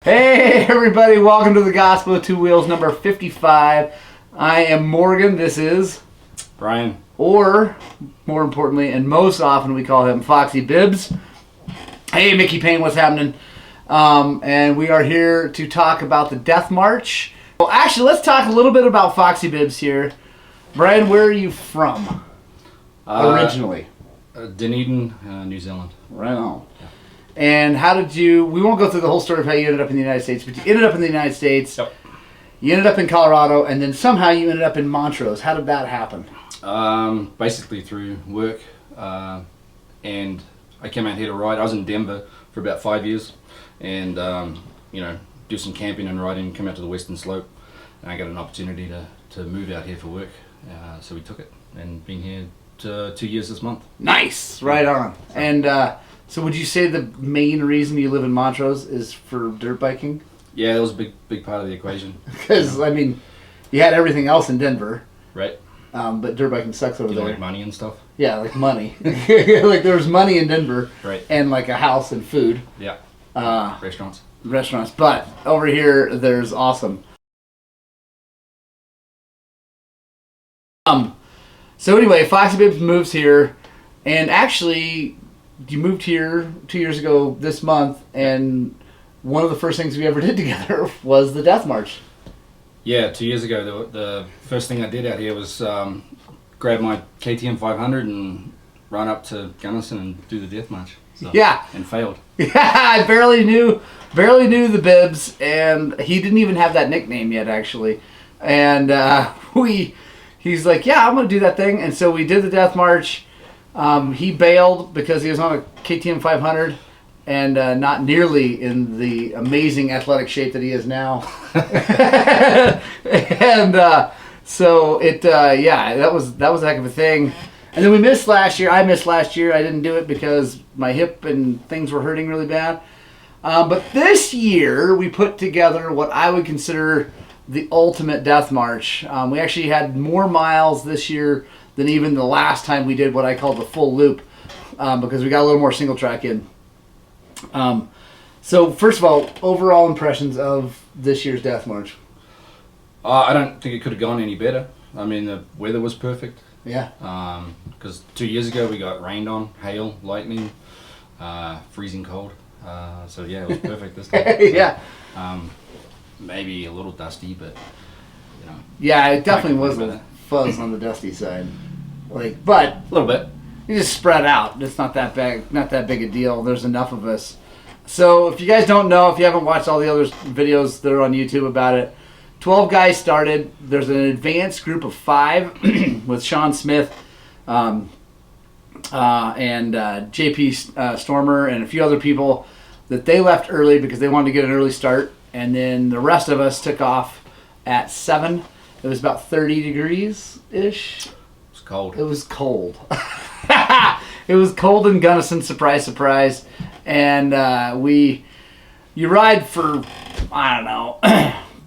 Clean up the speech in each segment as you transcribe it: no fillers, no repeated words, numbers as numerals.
Hey everybody, welcome to the Gospel of Two Wheels number 55. I am Morgan, this is Brian. Or, more importantly and most often we call him Foxy Bibs. Hey Mickey Payne, what's happening? And we are here to talk about the Death March. Well actually, let's talk a little bit about Foxy Bibs here. Brian, where are you from? Originally? Dunedin, New Zealand. Right on. And how did you, we won't go through the whole story of how you ended up in the United States, but you ended up in the United States, Yep. You ended up in Colorado, and then somehow you ended up in Montrose. How did that happen? Basically through work, and I came out here to ride. I was in Denver for about 5 years, and do some camping and riding, come out to the Western Slope, and I got an opportunity to move out here for work, so we took it, and been here 2 years this month. Nice! Right on. And so would you say the main reason you live in Montrose is for dirt biking? Yeah, that was a big part of the equation. Because, I mean, you had everything else in Denver. Right. But dirt biking sucks over there. Like money and stuff? Yeah, like money. Like there was money in Denver. Right. And like a house and food. Yeah. Restaurants. But over here, there's awesome. So anyway, Foxy Bibs moves here, and actually, you moved here 2 years ago this month, and one of the first things we ever did together was the Death March. Yeah, 2 years ago, the first thing I did out here was grab my KTM 500 and run up to Gunnison and do the Death March. So, yeah. And failed. Yeah, I barely knew the Bibs, and he didn't even have that nickname yet, actually. And he's like, yeah, I'm going to do that thing. And so we did the Death March. He bailed because he was on a KTM 500 and not nearly in the amazing athletic shape that he is now. And so it, that was a heck of a thing. And then we missed last year. I missed last year. I didn't do it because my hip and things were hurting really bad. But this year we put together what I would consider the ultimate Death March. We actually had more miles this year than even the last time we did what I call the full loop, because we got a little more single track in. So first of all, overall impressions of this year's Death March. I don't think it could have gone any better. I mean, the weather was perfect. Yeah. Because 2 years ago we got rained on, hail, lightning, freezing cold. So yeah, it was perfect this time. Yeah. Maybe a little dusty, but Yeah, it definitely was a fuzz on the dusty side. But a little bit. You just spread out. It's not that big a deal. There's enough of us. So if you guys don't know, if you haven't watched all the other videos that are on YouTube about it, 12 guys started. There's an advanced group of 5 with Sean Smith and JP Stormer and a few other people that they left early because they wanted to get an early start. And then the rest of us took off at 7. It was about 30 degrees-ish. It was cold. It was cold. It was cold in Gunnison, surprise, surprise. And you ride for, I don't know,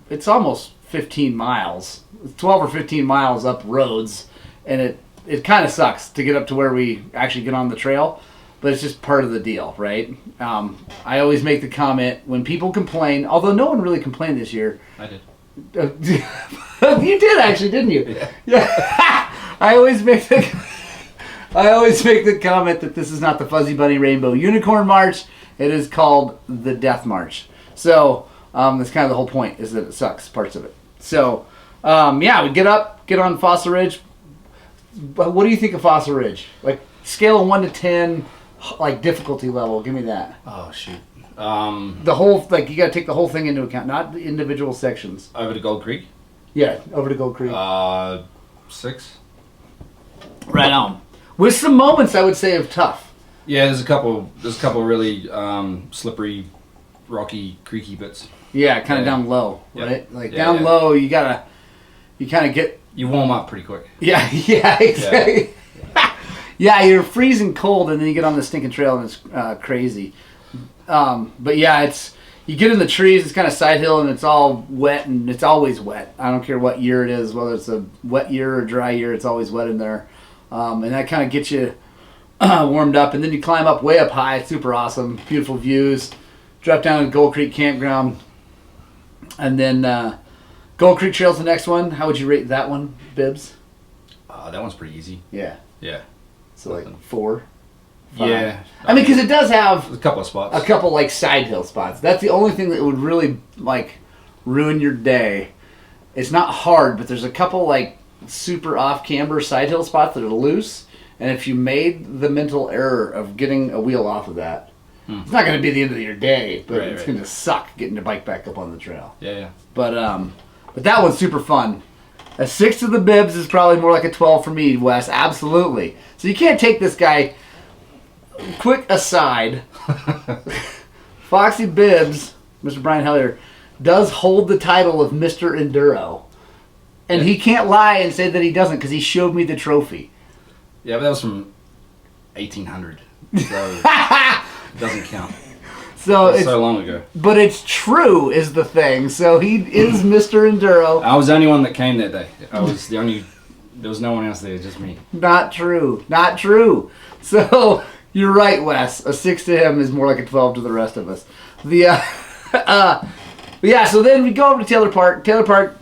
it's almost 15 miles. 12 or 15 miles up roads. And it kind of sucks to get up to where we actually get on the trail. But it's just part of the deal, right? I always make the comment, when people complain, although no one really complained this year. I did. You did actually, didn't you? Yeah. I always make the comment that this is not the Fuzzy Bunny Rainbow Unicorn March. It is called the Death March. So that's kind of the whole point, is that it sucks, parts of it. So we get on Fossil Ridge. But what do you think of Fossil Ridge? Like scale of 1 to 10, like difficulty level. Give me that. Oh shoot. The whole, like, you got to take the whole thing into account, not the individual sections. Over to Gold Creek? Yeah, over to Gold Creek. 6. Right on. With some moments, I would say, of tough. Yeah, there's a couple really slippery, rocky, creaky bits. Yeah, kind of down low, right? Yeah. Like down low, you kind of get. You warm up pretty quick. Yeah, exactly. Yeah, you're freezing cold, and then you get on the stinking trail, and it's crazy. But yeah, you get in the trees, it's kind of side hill, and it's all wet, and it's always wet. I don't care what year it is, whether it's a wet year or dry year, it's always wet in there. And that kind of gets you warmed up, and then you climb up way up high. It's super awesome, beautiful views. Drop down to Gold Creek Campground, And then Gold Creek Trail's the next one. How would you rate that one, Bibs? That one's pretty easy. Yeah. Yeah. So like 4, 5. Yeah. I mean, because it does have a couple of spots. a couple like side hill spots. That's the only thing that would really like ruin your day. It's not hard, but there's a couple like super off camber side hill spots that are loose. And if you made the mental error of getting a wheel off of that, it's not going to be the end of your day, but it's going to suck getting your bike back up on the trail. Yeah. But that one's super fun. A 6 to the Bibs is probably more like a 12 for me, Wes. Absolutely. So you can't take this guy. Quick aside, Foxy Bibs, Mr. Brian Hellier, does hold the title of Mr. Enduro. And he can't lie and say that he doesn't because he showed me the trophy. Yeah, but that was from 1800, so it doesn't count. So it's so long ago. But it's true is the thing. So he is Mr. Enduro. I was the only one that came that day. I was the only. There was no one else there, just me. Not true. Not true. So you're right, Wes. A 6 to him is more like a 12 to the rest of us. Yeah. So then we go over to Taylor Park. Taylor Park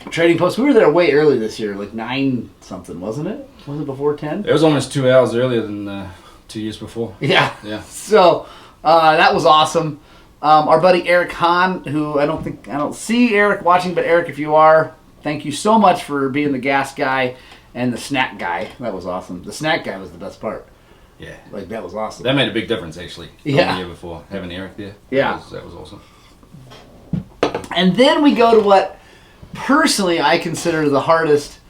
Trading Post. We were there way early this year, like 9 something, wasn't it? Was it before 10? It was almost 2 hours earlier than 2 years before. Yeah. Yeah. So that was awesome. Our buddy Eric Hahn, who I don't see Eric watching, but Eric, if you are, thank you so much for being the gas guy and the snack guy. That was awesome. The snack guy was the best part. Yeah. Like, that was awesome. That made a big difference, actually. Yeah. The year before, having Eric there. Yeah. That was awesome. And then we go to what, personally, I consider the hardest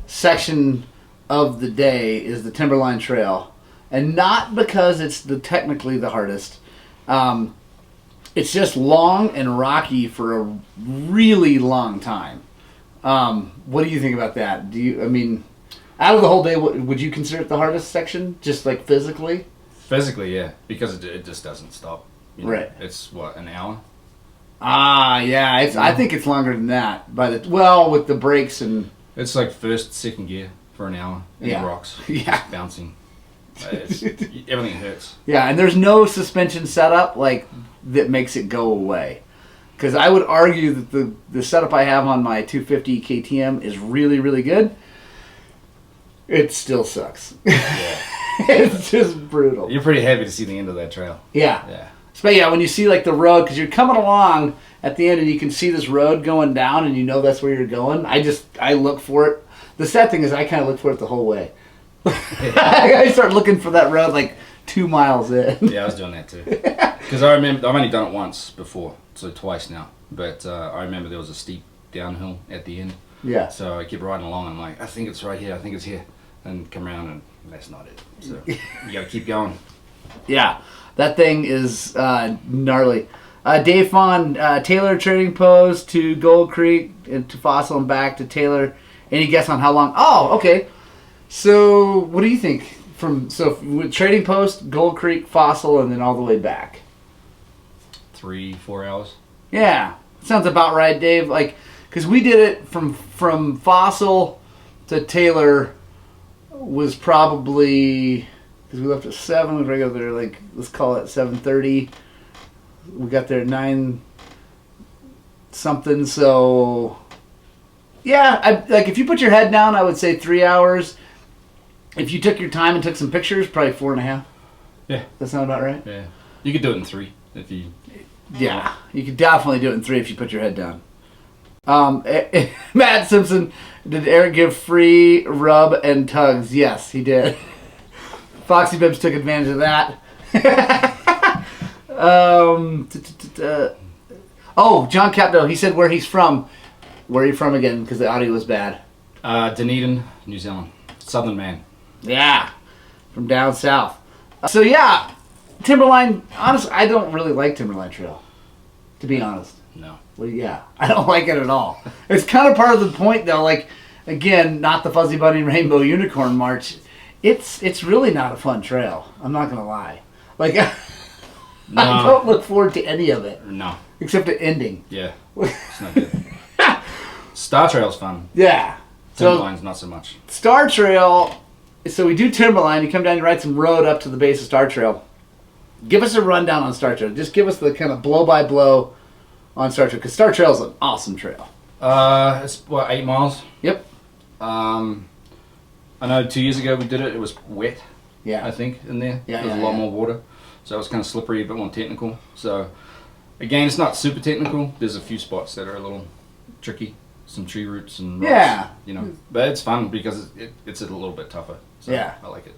section of the day is the Timberline Trail. And not because it's technically the hardest. It's just long and rocky for a really long time. What do you think about that? Out of the whole day, would you consider it the hardest section? Just like physically? Physically, yeah. Because it just doesn't stop. You know? Right. It's, what, an hour? Yeah. I think it's longer than that. With the brakes and... It's like first, second gear for an hour. And the rocks. Yeah. Just bouncing. Everything hurts. Yeah, and there's no suspension setup that makes it go away. Because I would argue that the setup I have on my 250 KTM is really, really good. It still sucks. Yeah. It's just brutal. You're pretty happy to see the end of that trail. Yeah. Yeah. But yeah, when you see the road, because you're coming along at the end and you can see this road going down and you know that's where you're going. I look for it. The sad thing is I kind of look for it the whole way. I start looking for that road 2 miles in. Yeah, I was doing that too. Because I remember, I've only done it once before, so twice now. But I remember there was a steep downhill at the end. Yeah. So I kept riding along and I'm like, I think it's right here, I think it's here. And come around and that's not it. So you gotta keep going. Yeah, that thing is gnarly. Dave Fawn, Taylor Trading Post to Gold Creek and to Fossil and back to Taylor. Any guess on how long? Oh, okay. So, what do you think? With Trading Post, Gold Creek, Fossil, and then all the way back? 3-4 hours. Yeah, sounds about right, Dave. Because we did it from Fossil to Taylor was probably, because we left at 7, we got there let's call it 7:30. We got there at 9 something. So yeah, if you put your head down, I would say 3 hours. If you took your time and took some pictures, probably 4.5. Yeah. That sound about right? Yeah. You could do it in 3 if you... Yeah, you could definitely do it in 3 if you put your head down. Matt Simpson, did Eric give free rub and tugs? Yes, he did. Foxy Bibs took advantage of that. John Capdo, he said where he's from. Where are you from again? Because the audio was bad. Dunedin, New Zealand. Southern man. Yeah, from down south. Timberline, honestly, I don't really like Timberline Trail, to be honest. No. Well, yeah, I don't like it at all. It's kind of part of the point, though. Again, not the Fuzzy Bunny Rainbow Unicorn March. It's really not a fun trail. I'm not gonna lie. I don't look forward to any of it. No. Except the ending. Yeah. It's not good. Star Trail's fun. Yeah. Timberline's not so much. Star Trail. So we do Timberline. You come down, you ride some road up to the base of Star Trail. Give us a rundown on Star Trail. Just give us the kind of blow by blow on Star Trail? Because Star Trail's an awesome trail. It's what, 8 miles. Yep. I know 2 years ago we did it. It was wet. Yeah. I think in there. Yeah, There was yeah, a lot yeah. more water, so it was kind of slippery, a bit more technical. So again, it's not super technical. There's a few spots that are a little tricky, some tree roots and rocks, Yeah. you know. But it's fun because it's a little bit tougher. So Yeah. I like it.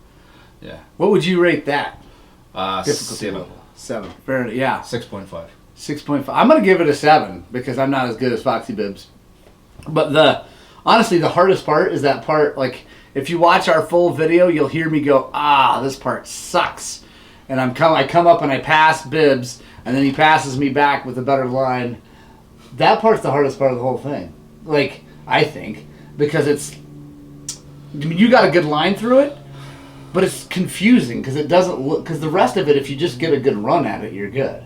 Yeah. What would you rate that? Difficulty 7. level. 7. Fair, yeah. 6.5. 6.5. I'm gonna give it a 7 because I'm not as good as Foxy Bibs. But honestly, the hardest part is that part. Like, if you watch our full video, you'll hear me go, this part sucks. And I come up and I pass Bibs, and then he passes me back with a better line. That part's the hardest part of the whole thing. Like, I think, because you got a good line through it, but it's confusing because it doesn't look. Because the rest of it, if you just get a good run at it, you're good.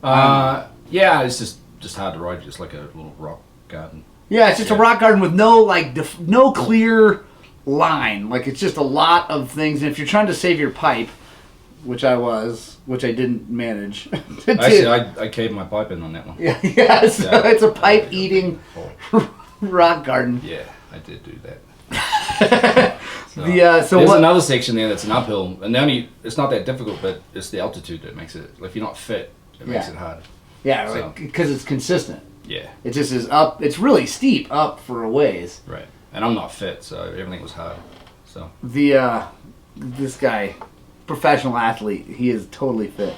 Yeah, it's just hard to ride, just like a little rock garden. Yeah, it's just a rock garden with no no clear line. Like, it's just a lot of things. And if you're trying to save your pipe, which I didn't manage. Actually, I caved my pipe in on that one. Yeah, so it's a pipe eating rock garden. Yeah, I did do that. So, There's another section there that's an uphill, and it's not that difficult, but it's the altitude that makes it. If you're not fit, it makes it hard. Yeah, So- because it's consistent. Yeah, It just is up. It's really steep up for a ways. right. And I'm not fit, so everything was hard. So This guy, professional athlete, he is totally fit.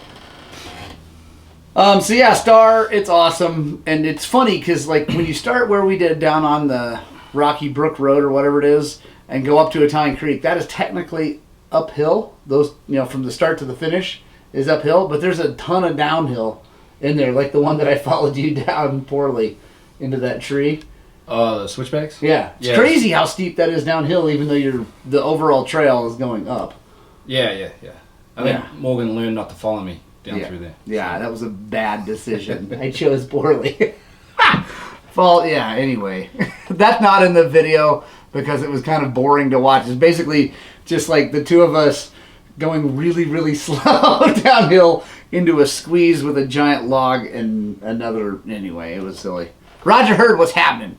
So yeah, Star, it's awesome, and it's funny because like when you start where we did down on the Rocky Brook Road or whatever it is, and go up to Italian Creek, that is technically uphill. Those, from the start to the finish is uphill, but there's a ton of downhill in there, like the one that I followed you down poorly into that tree. the switchbacks. Yeah, it's Yeah. crazy how steep that is downhill, even though the overall trail is going up. Yeah. I think Morgan learned not to follow me down Yeah. through there. Yeah, that was a bad decision. I chose poorly. Anyway. That's not in the video because it was kind of boring to watch. It's basically just like the two of us going really, really slow downhill into a squeeze with a giant log and another. Anyway, it was silly. Roger heard what's happening.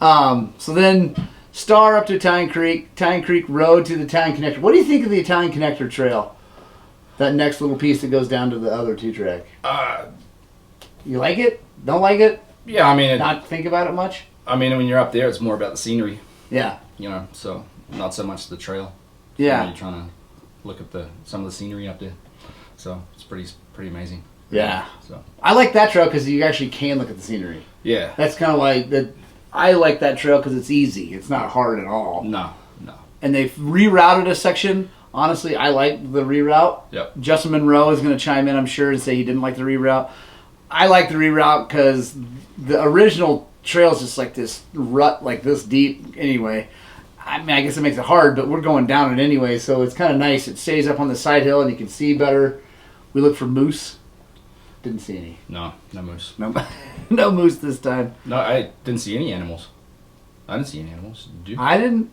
So then Star up to Italian Creek Road to the Italian Connector. What do you think of the Italian Connector Trail? That next little piece that goes down to the other 2-track. You like it? Don't like it? Yeah, I mean, Not think about it much? when you're up there, it's more about the scenery, Yeah. so not so much the trail. Yeah. You're trying to look at some of the scenery up there, so it's pretty amazing. Yeah. So I like that trail because you actually can look at the scenery. yeah. That's kind of like that. I like that trail because it's easy. It's not hard at all. No. And they've rerouted a section. Honestly, I like the reroute. Yep. Justin Monroe is going to chime in, I'm sure, and say he didn't like the reroute. I like the reroute because the original trail is just like this rut, like this deep. Anyway, I mean, I guess it makes it hard, but we're going down it anyway, so it's kind of nice. It stays up on the side hill, and you can see better. We look for moose. Didn't see any. No moose. No, no moose this time. No, I didn't see any animals. I didn't see any animals. Did you? I didn't.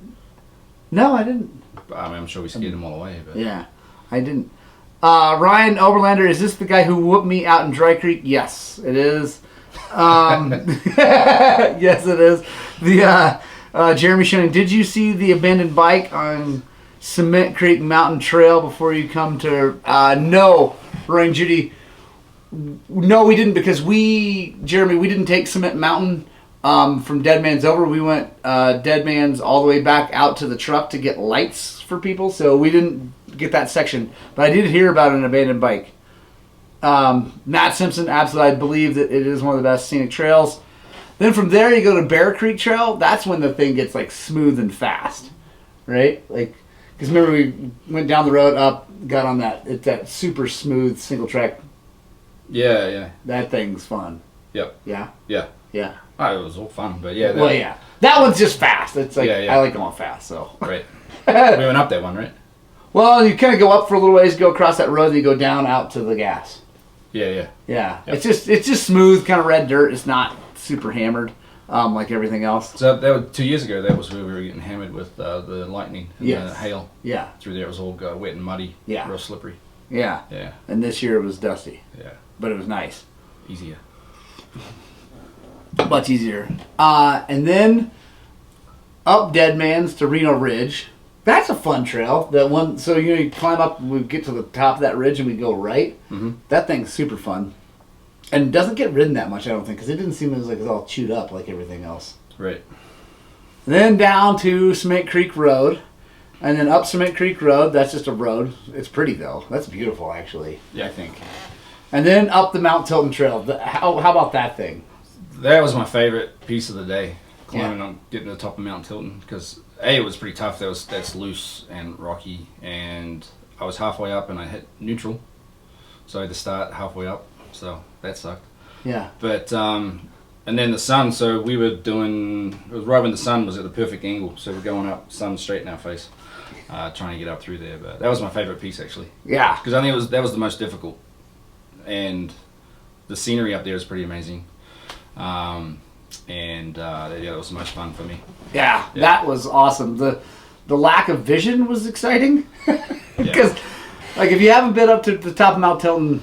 No, I didn't. I mean, I'm sure we scared them all away. But Yeah, I didn't. Ryan Oberlander, is this the guy who whooped me out in Dry Creek? Yes, it is. Yes, it is. Jeremy Shannon, did you see the abandoned bike on Cement Creek Mountain Trail before you come to... no, Ryan Judy. No, we didn't because Jeremy, we didn't take Cement Mountain from Dead Man's over. We went Dead Man's all the way back out to the truck to get lights for people, so we didn't get that section. But I did hear about an abandoned bike. Matt Simpson, absolutely, I believe that it is one of the best scenic trails. Then from there you go to Bear Creek Trail. That's when the thing gets like smooth and fast, right? Like, because remember we went down the road up, got on that super smooth single track. Yeah. That thing's fun. Yep. Yeah. Yeah. Yeah. Oh, it was all fun, but yeah. Well, yeah. That one's just fast. It's like Yeah. I like them all fast. So. Right. We went up that one, right? Well, you kind of go up for a little ways, go across that road, then you go down out to the gas. Yeah. Yeah. Yep. It's just smooth, kind of red dirt. It's not super hammered, like everything else. So that was 2 years ago. That was where we were getting hammered with the lightning and Yes. the hail. Yeah. Through there, it was all wet and muddy. Yeah. Real slippery. Yeah. Yeah. And this year it was dusty, Yeah. but it was nice. Easier. Much easier. And then up Dead Man's to Reno Ridge. That's a fun trail. That one. So you climb up. We get to the top of that ridge and we go right. Mm-hmm. That thing's super fun, and doesn't get ridden that much. I don't think because it didn't seem as like it's all chewed up like everything else. Right. Then down to Cement Creek Road, and then up Cement Creek Road. That's just a road. It's pretty though. That's beautiful actually. Yeah, I think. And then up the Mount Tilton Trail. How about that thing? That was my favorite piece of the day. Climbing on, getting to the top of Mount Tilton, because it was pretty tough. That's loose and rocky, and I was halfway up and I hit neutral, so I had to start halfway up. So that sucked. Yeah. But and then the sun. So we were doing. It was right when the sun was at the perfect angle. So we're going up, sun straight in our face, trying to get up through there. But that was my favorite piece actually. Yeah. Because I think that was the most difficult, and the scenery up there is pretty amazing. That was the most fun for me. Yeah, that was awesome. The lack of vision was exciting because, like, if you haven't been up to the top of Mount Tilton,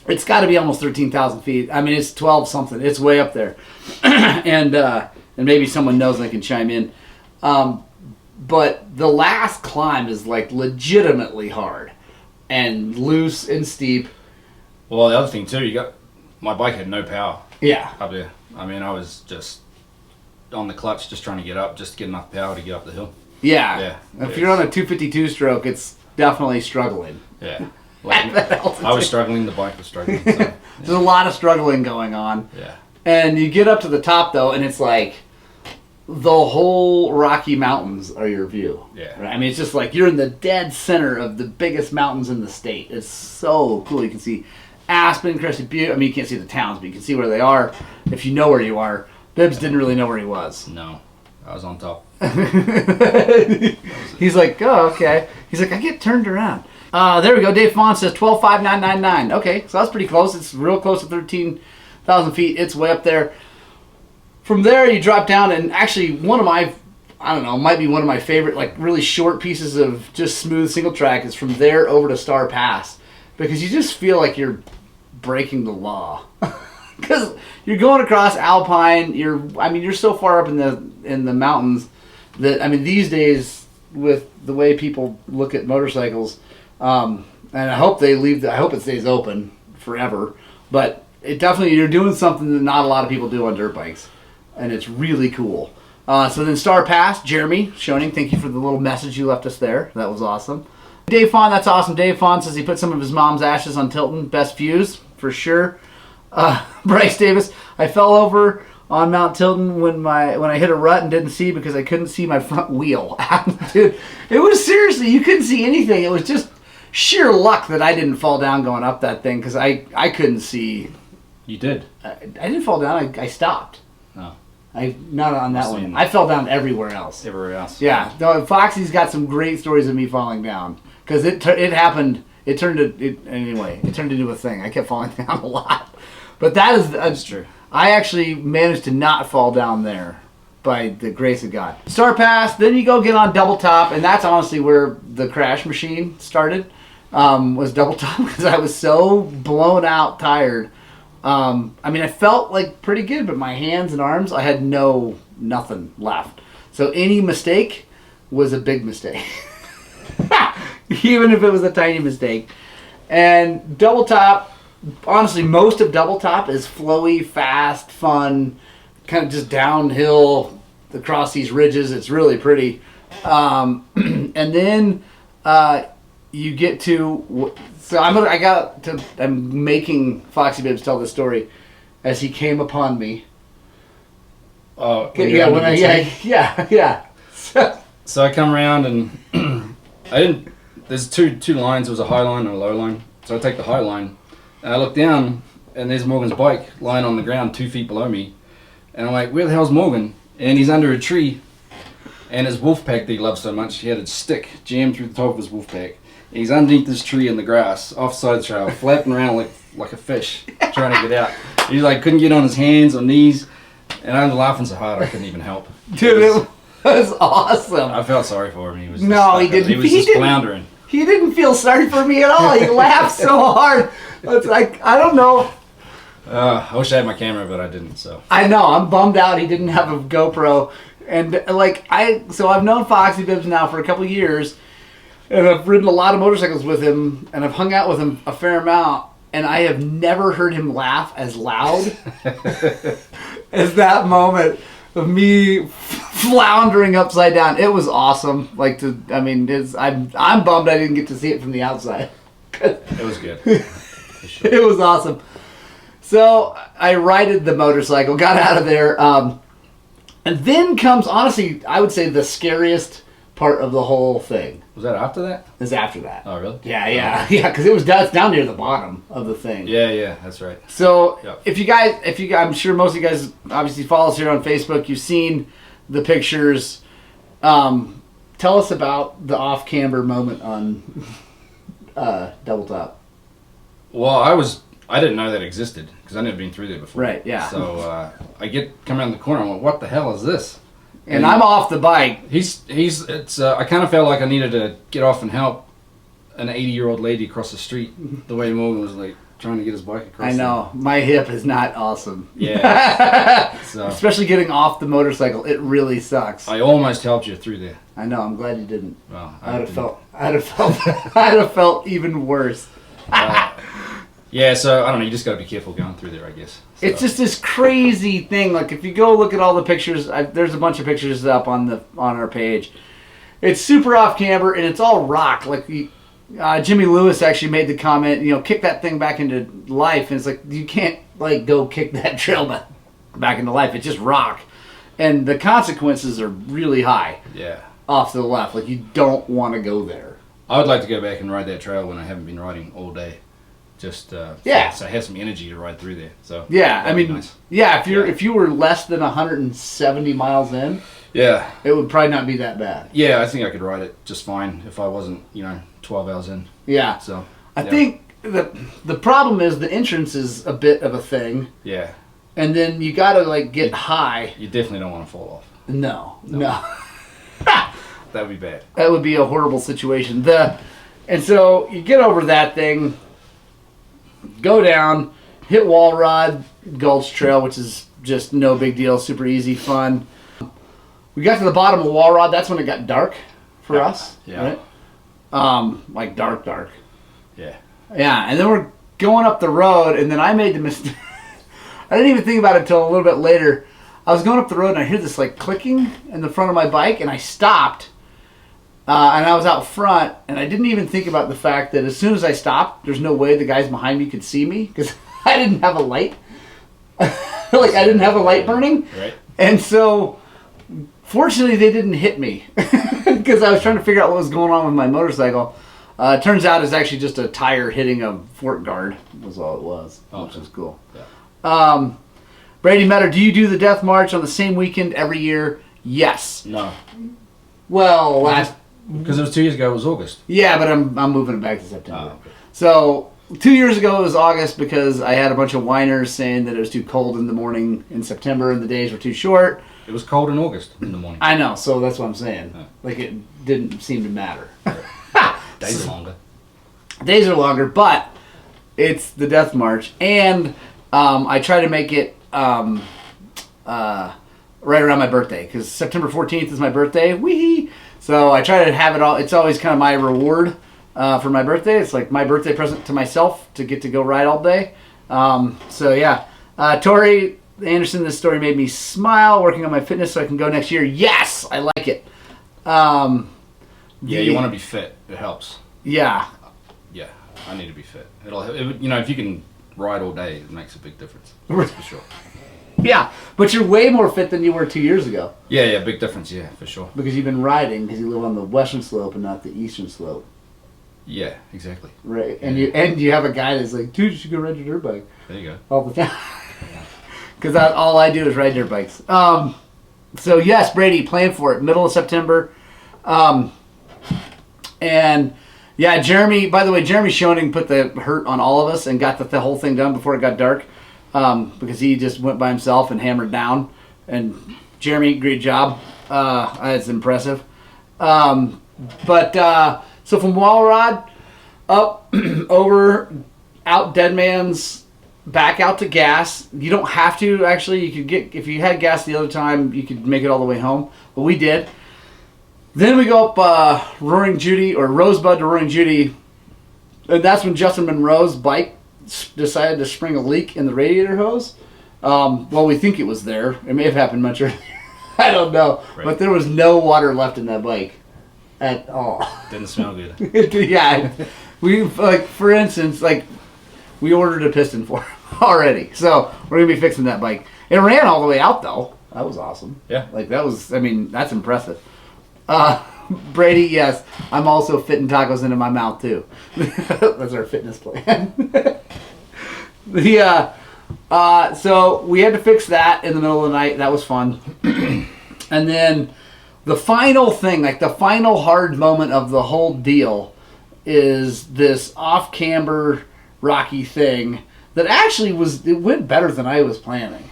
it's got to be almost 13,000 feet. I mean, it's 12 something. It's way up there, and maybe someone knows and they can chime in. But the last climb is like legitimately hard and loose and steep. Well, the other thing too, my bike had no power. Yeah. Up there. I mean, I was just on the clutch, just trying to get up, just to get enough power to get up the hill. Yeah. If you're on a 252 stroke, it's definitely struggling. Yeah. Like, I was struggling, the bike was struggling. So, yeah. There's a lot of struggling going on. Yeah. And you get up to the top, though, and it's like the whole Rocky Mountains are your view. Yeah. Right? I mean, it's just like you're in the dead center of the biggest mountains in the state. It's so cool. You can see Aspen, Crested Butte. I mean, you can't see the towns, but you can see where they are if you know where you are. Bibbs didn't really know where he was. No, I was on top. He's like, oh, okay. He's like, I get turned around. There we go. Dave Fawn says 12,599. Okay, so that's pretty close. It's real close to 13,000 feet. It's way up there. From there, you drop down, and actually one of my, might be one of my favorite, like, really short pieces of just smooth single track is from there over to Star Pass. Because you just feel like you're breaking the law. Because you're going across Alpine, you're so far up in the mountains that, I mean, these days with the way people look at motorcycles, and I hope it stays open forever, but it definitely, you're doing something that not a lot of people do on dirt bikes, and it's really cool. So then Star Pass, Jeremy Schoening, thank you for the little message you left us there. That was awesome. Dave Fawn, that's awesome. Dave Fawn says he put some of his mom's ashes on Tilton. Best views, for sure. Bryce Davis, I fell over on Mount Tilton when I hit a rut and didn't see because I couldn't see my front wheel. Dude, it was seriously, you couldn't see anything. It was just sheer luck that I didn't fall down going up that thing because I couldn't see. You did? I didn't fall down. I stopped. No. Not on that one. I fell down everywhere else. Everywhere else. Yeah. No, Foxy's got some great stories of me falling down. Because it happened, it turned into a thing. I kept falling down a lot. But that's true. I actually managed to not fall down there by the grace of God. Star Pass, then you go get on Double Top, and that's honestly where the crash machine started, was Double Top, because I was so blown out tired. I mean, I felt like pretty good, but my hands and arms, I had nothing left. So any mistake was a big mistake. Even if it was a tiny mistake. And Double Top, honestly, most of Double Top is flowy, fast, fun, kind of just downhill across these ridges. It's really pretty. And then you get to, so I'm making Foxy Bibs tell this story as he came upon me. Oh, yeah. So I come around and there's two lines. There was a high line and a low line. So I take the high line and I look down and there's Morgan's bike lying on the ground 2 feet below me. And I'm like, where the hell's Morgan? And he's under a tree. And his wolf pack that he loves so much, he had a stick jammed through the top of his wolf pack. And he's underneath this tree in the grass, offside the trail, flapping around like a fish, trying to get out. He couldn't get on his hands or knees. And I was laughing so hard I couldn't even help. Dude, it was awesome. I felt sorry for him. He was he didn't. He was just floundering. He didn't feel sorry for me at all. He laughed so hard. It's like, I don't know. I wish I had my camera, but I didn't. So I know. I'm bummed out he didn't have a GoPro. And like so I've known Foxy Bibs now for a couple years, and I've ridden a lot of motorcycles with him, and I've hung out with him a fair amount, and I have never heard him laugh as loud as that moment of me floundering upside down. It was awesome. I'm bummed I didn't get to see it from the outside. it was good. For sure. It was awesome. So I righted the motorcycle, got out of there, and then comes, honestly, I would say the scariest part of the whole thing. Was that after that? Is after that. Oh, really? Yeah, because it's down near the bottom of the thing. Yeah, that's right. So Yep. if you guys, I'm sure most of you guys obviously follow us here on Facebook. You've seen the pictures. Tell us about the off-camber moment on Double Top. Well, I didn't know that existed because I've never been through there before. Right, yeah. So I come around the corner and went, what the hell is this? And I'm off the bike. I kind of felt like I needed to get off and help an 80-year-old lady across the street the way Morgan was like trying to get his bike across. I know. My hip is not awesome. Yeah. So especially getting off the motorcycle, it really sucks. I almost helped you through there. I know. I'm glad you didn't. Well, I'd have felt even worse. Yeah, so I don't know. You just got to be careful going through there, I guess. So. It's just this crazy thing. Like if you go look at all the pictures, there's a bunch of pictures up on our page. It's super off camber and it's all rock. Like Jimmy Lewis actually made the comment, kick that thing back into life, and it's like you can't like go kick that trail back into life. It's just rock, and the consequences are really high. Yeah. Off to the left, like you don't want to go there. I would like to go back and ride that trail when I haven't been riding all day. Just so I have some energy to ride through there. So yeah, I mean, nice. Yeah, if you were less than 170 miles in, yeah, it would probably not be that bad. Yeah, I think I could ride it just fine if I wasn't 12 hours in. Yeah, so I think the problem is the entrance is a bit of a thing. Yeah, and then you got to get high. You definitely don't want to fall off. No. That would be bad. That would be a horrible situation. And so you get over that thing. Go down, hit Walrod Gulch Trail, which is just no big deal, super easy, fun. We got to the bottom of Walrod. That's when it got dark for us. Yeah. Right? Like dark. Yeah. Yeah, and then we're going up the road, and then I made the mistake. I didn't even think about it until a little bit later. I was going up the road, and I hear this clicking in the front of my bike, and I stopped. And I was out front, and I didn't even think about the fact that as soon as I stopped, there's no way the guys behind me could see me because I didn't have a light. I didn't have a light burning. Right. And so, fortunately, they didn't hit me because I was trying to figure out what was going on with my motorcycle. It turns out it's actually just a tire hitting a fork guard was all it was, which was cool. Yeah. Brady Metter, do you do the Death March on the same weekend every year? Yes. No. Well, because it was 2 years ago, it was August. Yeah, but I'm moving it back to September. Oh, okay. So 2 years ago it was August because I had a bunch of whiners saying that it was too cold in the morning in September and the days were too short. It was cold in August in the morning. I know, so that's what I'm saying. Oh. It didn't seem to matter. Days are longer. Days are longer, but it's the Death March, and I try to make it right around my birthday because September 14th is my birthday. Wee! So I try to have it all. It's always kind of my reward for my birthday. It's like my birthday present to myself to get to go ride all day. So yeah, Tori Anderson, this story made me smile. Working on my fitness so I can go next year. Yes, I like it. Yeah, you want to be fit. It helps. Yeah. Yeah, I need to be fit. If you can ride all day, it makes a big difference. That's for sure. Yeah, but you're way more fit than you were 2 years ago. Yeah, big difference, yeah, for sure. Because you've been riding, because you live on the western slope and not the eastern slope. Yeah, exactly. Right, and you have a guy that's like, dude, you should go ride your dirt bike. There you go. All the time. Because all I do is ride dirt bikes. So yes, Brady, plan for it, middle of September. And yeah, Jeremy, by the way, Jeremy Schoening put the hurt on all of us and got the whole thing done before it got dark. Because he just went by himself and hammered down. And Jeremy, great job. That's impressive. So from Walrod up over out Dead Man's back out to gas. You don't have to, actually. You could get, if you had gas the other time, you could make it all the way home. But we did. Then we go up Roaring Judy, or Rosebud to Roaring Judy. And that's when Justin Monroe's bike decided to spring a leak in the radiator hose. Well, we think it was there. It may have happened much earlier. I don't know. Right. But there was no water left in that bike at all. Didn't smell good. Yeah. We, like, for instance, like, we ordered a piston for him already. So we're going to be fixing that bike. It ran all the way out, though. That was awesome. Yeah. Like, that was, I mean, that's impressive. Brady, yes. I'm also fitting tacos into my mouth, too. That's our fitness plan. So we had to fix that in the middle of the night. That was fun. And then the final thing, like the final hard moment of the whole deal, is this off-camber rocky thing that actually it went better than I was planning.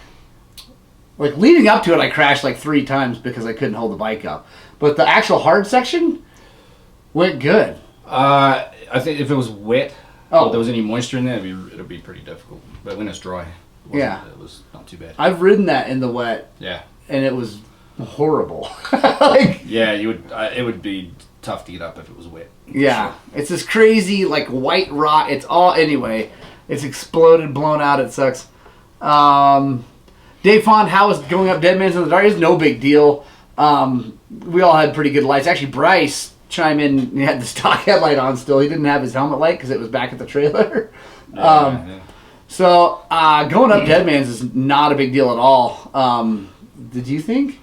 Like, leading up to it, I crashed like 3 times because I couldn't hold the bike up. But the actual hard section went good. I think if it was wet, or there was any moisture in there, it'd be pretty difficult. But when it's dry, it was not too bad. I've ridden that in the wet. Yeah. And it was horrible. Like, yeah, you would. It would be tough to get up if it was wet. Yeah, sure. It's this crazy like white rock. It's all anyway. It's exploded, blown out. It sucks. Dave Fond, how is going up Dead Man's in the Dark? It's no big deal. We all had pretty good lights. Actually, Bryce chimed in. He had the stock headlight on still. He didn't have his helmet light because it was back at the trailer. So going up Dead Man's is not a big deal at all. Did you think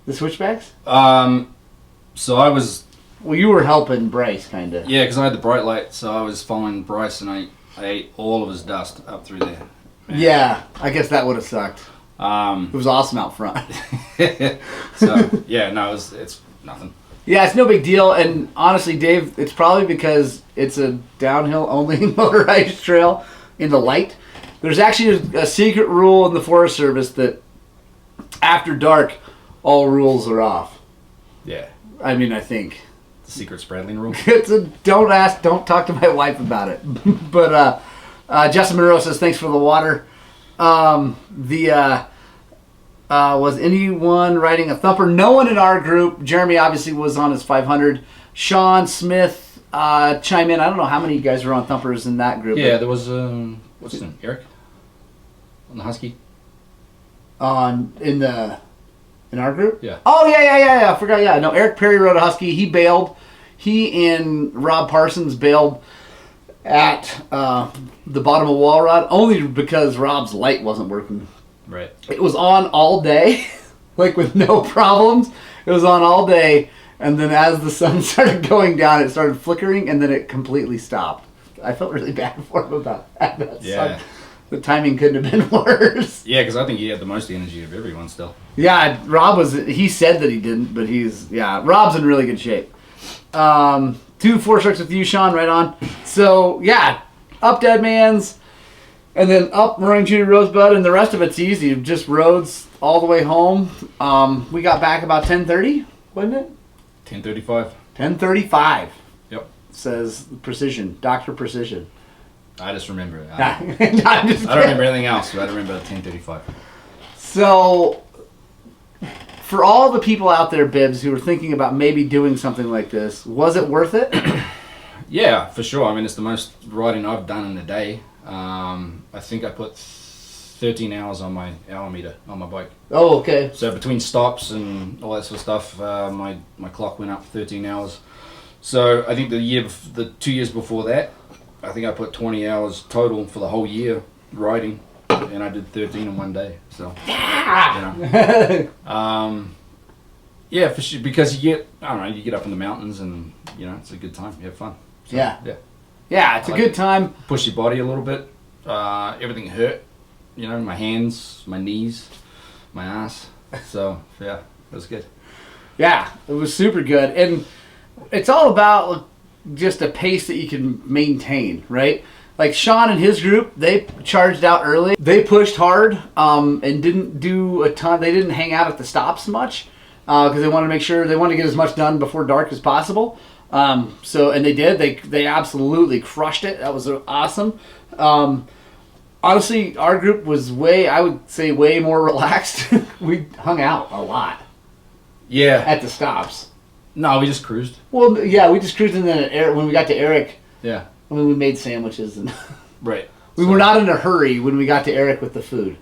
the switchbacks? So I was. Well, you were helping Bryce, kind of. Yeah, because I had the bright light, so I was following Bryce, and I ate all of his dust up through there. Man. Yeah, I guess that would have sucked. It was awesome out front. So yeah, no, it's nothing. Yeah, it's no big deal, and honestly, Dave, it's probably because it's a downhill only motorized trail in the light. There's actually a secret rule in the Forest Service that after dark, all rules are off. Yeah. I mean, I think. The secret Spradling rule? Don't talk to my wife about it. But Justin Monroe says, thanks for the water. Was anyone riding a thumper? No one in our group. Jeremy obviously was on his 500. Sean Smith chime in. I don't know how many of you guys were on thumpers in that group. Yeah, there was, what's his name? Eric? On the Husky? In our group? Yeah. Oh, yeah. I forgot, yeah. No, Eric Perry rode a Husky. He bailed. He and Rob Parsons bailed at the bottom of Wall Rod only because Rob's light wasn't working. Right. It was on all day, like with no problems. It was on all day, and then as the sun started going down, it started flickering, and then it completely stopped. I felt really bad for him about that. Yeah. The timing couldn't have been worse. Yeah, because I think he had the most energy of everyone still. Yeah, he said that he didn't, but Rob's in really good shape. 2 4-strokes with you, Sean, right on. So, yeah, up Dead Man's, and then up Roaring Judy Rosebud, and the rest of it's easy. Just roads all the way home. We got back about 10:30, wasn't it? 10:35. 10:35. Yep. Says Precision, Dr. Precision. I just remember it. I don't remember anything else, but I remember 10:35. So, for all the people out there, Bibs, who are thinking about maybe doing something like this, was it worth it? Yeah, for sure. I mean, it's the most riding I've done in a day. I think I put 13 hours on my hour meter on my bike. Oh, okay. So between stops and all that sort of stuff, my clock went up 13 hours. So I think the 2 years before that, I think I put 20 hours total for the whole year riding, and I did 13 in one day. So yeah, yeah, for sure. Because you get up in the mountains, and it's a good time. You have fun. So, yeah, it's a good time. Push your body a little bit. Everything hurt. My hands, my knees, my ass. So yeah, it was good. Yeah, it was super good, and it's all about just a pace that you can maintain, right? Like Sean and his group, they charged out early. They pushed hard and didn't do a ton. They didn't hang out at the stops much because they wanted to make sure they wanted to get as much done before dark as possible. And they did. They absolutely crushed it. That was awesome. Honestly, our group was I would say, way more relaxed. We hung out a lot Yeah. at the stops. No, we just cruised. Well, yeah, we just cruised, and then when we got to Eric, Yeah. I mean, we made sandwiches, and Right. we were not in a hurry when we got to Eric with the food.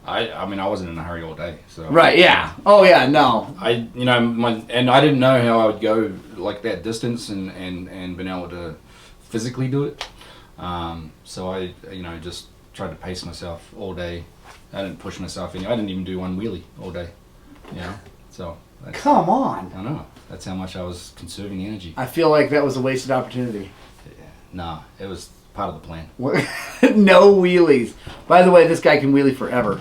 I mean, I wasn't in a hurry all day, so. Right, yeah. Oh, yeah, no. And I didn't know how I would go like that distance and been able to physically do it. So I, just tried to pace myself all day. I didn't push myself any. I didn't even do one wheelie all day, So. Come on. I know. That's how much I was conserving energy. I feel like that was a wasted opportunity. Nah, it was part of the plan. No wheelies. By the way, this guy can wheelie forever.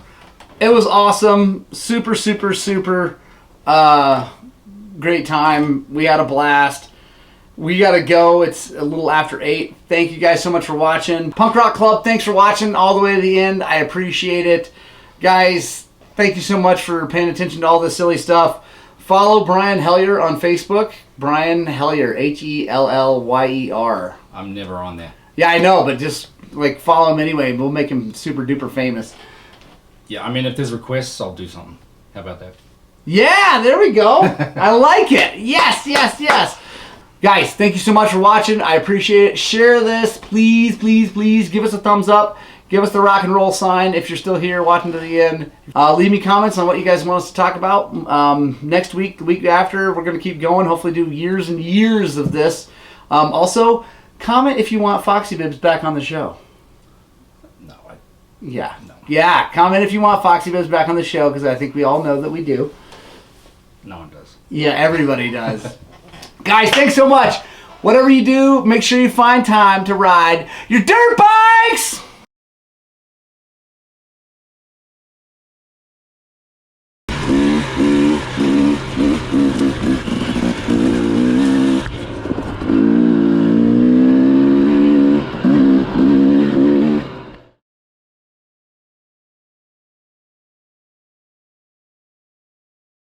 It was awesome. Super, super, super great time. We had a blast. We got to go. It's a little after 8. Thank you guys so much for watching. Punk Rock Club, thanks for watching all the way to the end. I appreciate it. Guys, thank you so much for paying attention to all this silly stuff. Follow Brian Hellier on Facebook. Brian Hellier, Hellyer. I'm never on there. Yeah, I know, but just follow him anyway. We'll make him super duper famous. Yeah, I mean, if there's requests, I'll do something. How about that? Yeah, there we go. I like it. Yes, yes, yes. Guys, thank you so much for watching. I appreciate it. Share this. Please, please, please give us a thumbs up. Give us the rock and roll sign if you're still here watching to the end. Leave me comments on what you guys want us to talk about. Next week, the week after, we're going to keep going. Hopefully do years and years of this. Also, comment if you want Foxy Bibs back on the show. No, Yeah. No. Yeah, comment if you want Foxy Bibs back on the show, because I think we all know that we do. No one does. Yeah, everybody does. Guys, thanks so much. Whatever you do, make sure you find time to ride your dirt bikes!